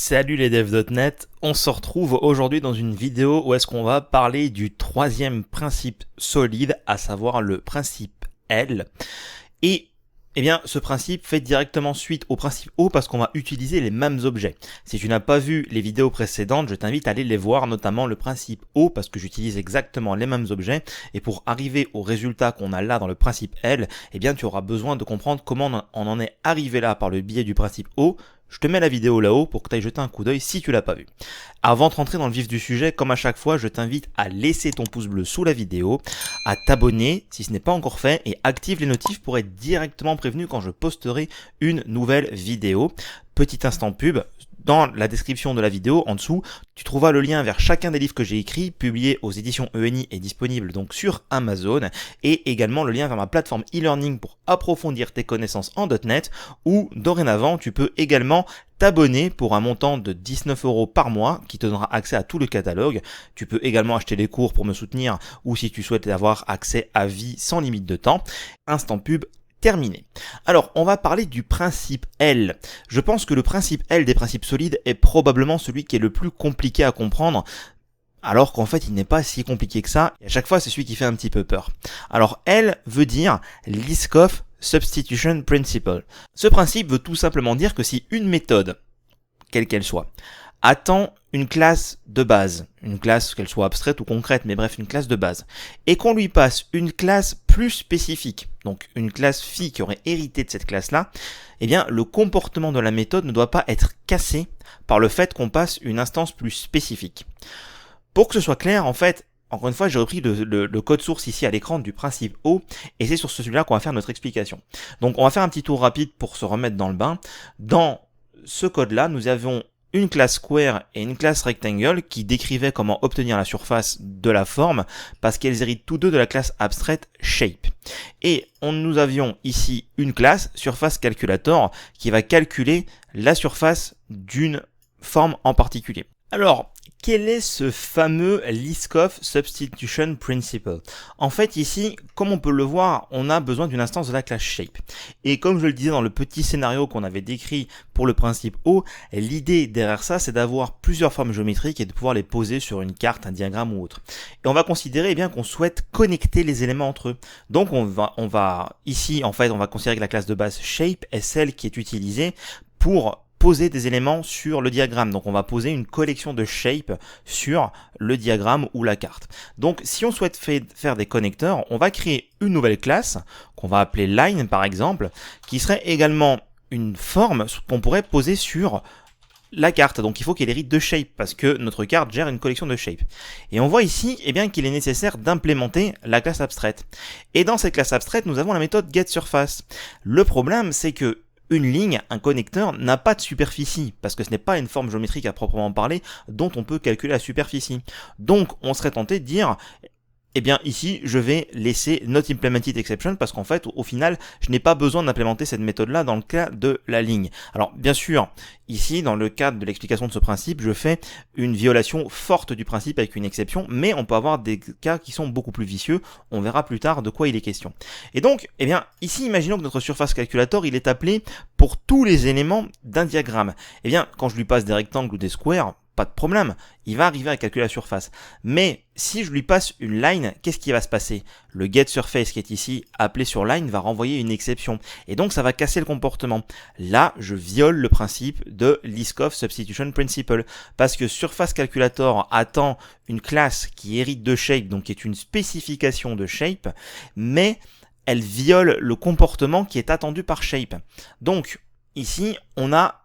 Salut les devs.net, on se retrouve aujourd'hui dans une vidéo où est-ce qu'on va parler du troisième principe solide, à savoir le principe L. Et ce principe fait directement suite au principe O parce qu'on va utiliser les mêmes objets. Si tu n'as pas vu les vidéos précédentes, je t'invite à aller les voir, notamment le principe O parce que j'utilise exactement les mêmes objets. Et pour arriver au résultat qu'on a là dans le principe L, tu auras besoin de comprendre comment on en est arrivé là par le biais du principe O. Je te mets la vidéo là-haut pour que tu ailles jeter un coup d'œil si tu l'as pas vu. Avant de rentrer dans le vif du sujet, comme à chaque fois, je t'invite à laisser ton pouce bleu sous la vidéo, à t'abonner si ce n'est pas encore fait et active les notifs pour être directement prévenu quand je posterai une nouvelle vidéo. Petit instant pub. Dans la description de la vidéo, en dessous, tu trouveras le lien vers chacun des livres que j'ai écrits, publiés aux éditions ENI et disponibles donc sur Amazon, et également le lien vers ma plateforme e-learning pour approfondir tes connaissances en .NET, où dorénavant tu peux également t'abonner pour un montant de 19 € par mois qui te donnera accès à tout le catalogue. Tu peux également acheter des cours pour me soutenir ou si tu souhaites avoir accès à vie sans limite de temps. Instant pub terminé. Alors, on va parler du principe L. Je pense que le principe L des principes solides est probablement celui qui est le plus compliqué à comprendre, alors qu'en fait, il n'est pas si compliqué que ça, et à chaque fois, c'est celui qui fait un petit peu peur. Alors, L veut dire Liskov Substitution Principle. Ce principe veut tout simplement dire que si une méthode, quelle qu'elle soit, attend une classe de base, une classe qu'elle soit abstraite ou concrète, mais bref, une classe de base, et qu'on lui passe une classe plus spécifique, donc une classe phi qui aurait hérité de cette classe-là, le comportement de la méthode ne doit pas être cassé par le fait qu'on passe une instance plus spécifique. Pour que ce soit clair, en fait, encore une fois, j'ai repris le code source ici à l'écran du principe O, et c'est sur celui-là qu'on va faire notre explication. Donc, on va faire un petit tour rapide pour se remettre dans le bain. Dans ce code-là, nous avons une classe square et une classe rectangle qui décrivaient comment obtenir la surface de la forme parce qu'elles héritent tous deux de la classe abstraite shape. Et nous avions ici une classe surface calculator qui va calculer la surface d'une forme en particulier. Alors, quel est ce fameux Liskov Substitution Principle? En fait, ici, comme on peut le voir, on a besoin d'une instance de la classe shape. Et comme je le disais dans le petit scénario qu'on avait décrit pour le principe O, l'idée derrière ça, c'est d'avoir plusieurs formes géométriques et de pouvoir les poser sur une carte, un diagramme ou autre. Et on va considérer qu'on souhaite connecter les éléments entre eux. Donc on va ici, en fait, on va considérer que la classe de base shape est celle qui est utilisée pour poser des éléments sur le diagramme. Donc on va poser une collection de shapes sur le diagramme ou la carte. Donc si on souhaite faire des connecteurs, on va créer une nouvelle classe qu'on va appeler line par exemple, qui serait également une forme qu'on pourrait poser sur la carte. Donc il faut qu'elle hérite de shape parce que notre carte gère une collection de shapes. Et on voit ici qu'il est nécessaire d'implémenter la classe abstraite. Et dans cette classe abstraite, nous avons la méthode getSurface. Le problème, c'est que une ligne, un connecteur, n'a pas de superficie, parce que ce n'est pas une forme géométrique à proprement parler dont on peut calculer la superficie. Donc, on serait tenté de dire, ici, je vais laisser not implemented exception, parce qu'en fait, au final, je n'ai pas besoin d'implémenter cette méthode-là dans le cas de la ligne. Alors, bien sûr, ici, dans le cadre de l'explication de ce principe, je fais une violation forte du principe avec une exception, mais on peut avoir des cas qui sont beaucoup plus vicieux. On verra plus tard de quoi il est question. Et donc, ici, imaginons que notre surface calculator, il est appelé pour tous les éléments d'un diagramme. Quand je lui passe des rectangles ou des squares, pas de problème, il va arriver à calculer la surface. Mais si je lui passe une line, qu'est-ce qui va se passer? Le getSurface qui est ici appelé sur line va renvoyer une exception. Et donc ça va casser le comportement. Là, je viole le principe de Liskov Substitution Principle. Parce que surface calculator attend une classe qui hérite de shape, donc qui est une spécification de shape, mais elle viole le comportement qui est attendu par shape. Donc ici, on a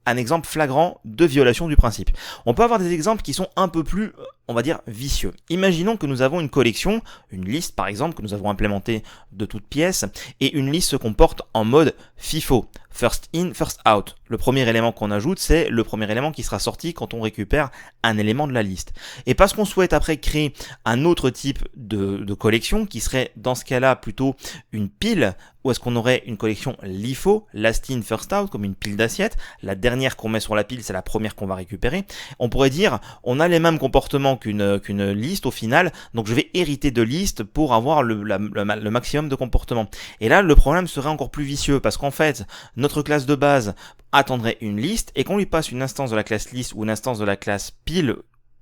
un exemple flagrant de violation du principe. On peut avoir des exemples qui sont un peu plus, on va dire, vicieux. Imaginons que nous avons une collection, une liste par exemple, que nous avons implémentée de toutes pièces, et une liste se comporte en mode FIFO, first in, first out. Le premier élément qu'on ajoute, c'est le premier élément qui sera sorti quand on récupère un élément de la liste. Et parce qu'on souhaite après créer un autre type de collection, qui serait dans ce cas-là plutôt une pile, ou est-ce qu'on aurait une collection LIFO, last in, first out, comme une pile d'assiettes. La dernière qu'on met sur la pile, c'est la première qu'on va récupérer. On pourrait dire, on a les mêmes comportements qu'une liste au final, donc je vais hériter de liste pour avoir le maximum de comportements. Et là, le problème serait encore plus vicieux, parce qu'en fait, notre classe de base attendrait une liste, et qu'on lui passe une instance de la classe liste ou une instance de la classe pile,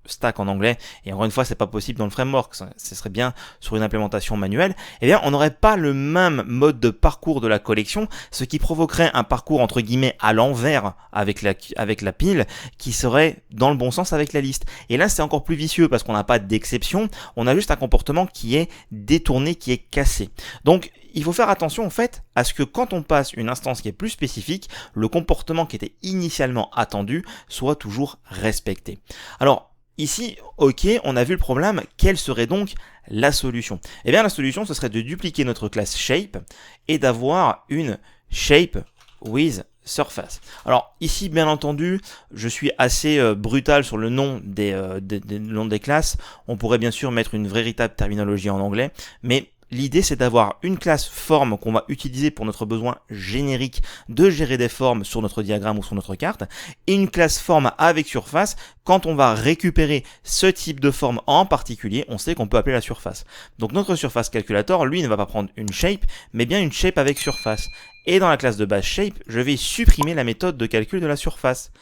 stack en anglais, et encore une fois c'est pas possible dans le framework, ce serait bien sur une implémentation manuelle, eh bien on n'aurait pas le même mode de parcours de la collection, ce qui provoquerait un parcours entre guillemets à l'envers avec la pile, qui serait dans le bon sens avec la liste. Et là c'est encore plus vicieux parce qu'on n'a pas d'exception, on a juste un comportement qui est détourné, qui est cassé. Donc il faut faire attention en fait à ce que quand on passe une instance qui est plus spécifique, le comportement qui était initialement attendu soit toujours respecté. Alors ici, ok, on a vu le problème, quelle serait donc la solution? Eh bien la solution ce serait de dupliquer notre classe shape et d'avoir une shape with surface. Alors ici bien entendu je suis assez brutal sur le nom des classes, on pourrait bien sûr mettre une véritable terminologie en anglais, mais l'idée c'est d'avoir une classe forme qu'on va utiliser pour notre besoin générique de gérer des formes sur notre diagramme ou sur notre carte, et une classe forme avec surface quand on va récupérer ce type de forme en particulier, on sait qu'on peut appeler la surface. Donc notre surface calculator, lui, ne va pas prendre une shape, mais bien une shape avec surface. Et dans la classe de base shape, je vais supprimer la méthode de calcul de la surface.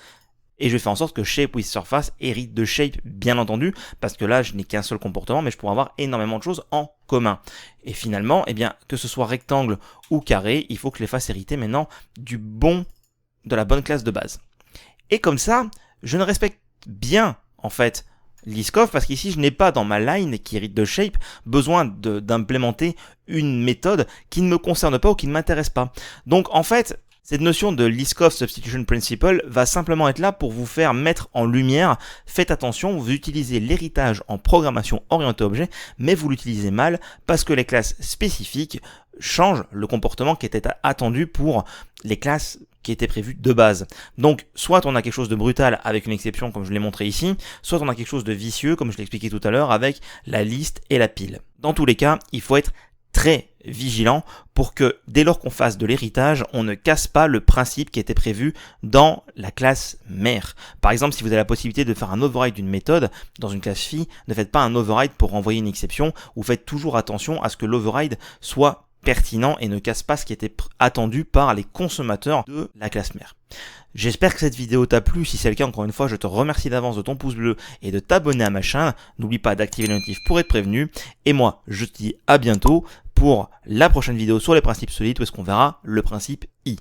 Et je vais faire en sorte que shape with surface hérite de shape, bien entendu, parce que là, je n'ai qu'un seul comportement, mais je pourrais avoir énormément de choses en commun. Et finalement, eh bien, que ce soit rectangle ou carré, il faut que je les fasse hériter maintenant de la bonne classe de base. Et comme ça, je ne respecte bien, en fait, Liskov, parce qu'ici, je n'ai pas dans ma line qui hérite de shape besoin d'implémenter une méthode qui ne me concerne pas ou qui ne m'intéresse pas. Donc, en fait, cette notion de Liskov Substitution Principle va simplement être là pour vous faire mettre en lumière, faites attention, vous utilisez l'héritage en programmation orientée objet, mais vous l'utilisez mal parce que les classes spécifiques changent le comportement qui était attendu pour les classes qui étaient prévues de base. Donc, soit on a quelque chose de brutal avec une exception comme je l'ai montré ici, soit on a quelque chose de vicieux comme je l'ai expliqué tout à l'heure avec la liste et la pile. Dans tous les cas, il faut être très vigilant pour que dès lors qu'on fasse de l'héritage, on ne casse pas le principe qui était prévu dans la classe mère. Par exemple, si vous avez la possibilité de faire un override d'une méthode dans une classe phi, ne faites pas un override pour renvoyer une exception, ou faites toujours attention à ce que l'override soit pertinent et ne casse pas ce qui était attendu par les consommateurs de la classe mère. J'espère que cette vidéo t'a plu. Si c'est le cas, encore une fois, je te remercie d'avance de ton pouce bleu et de t'abonner à ma chaîne. N'oublie pas d'activer les notifs pour être prévenu. Et moi, je te dis à bientôt pour la prochaine vidéo sur les principes solides où est-ce qu'on verra le principe I.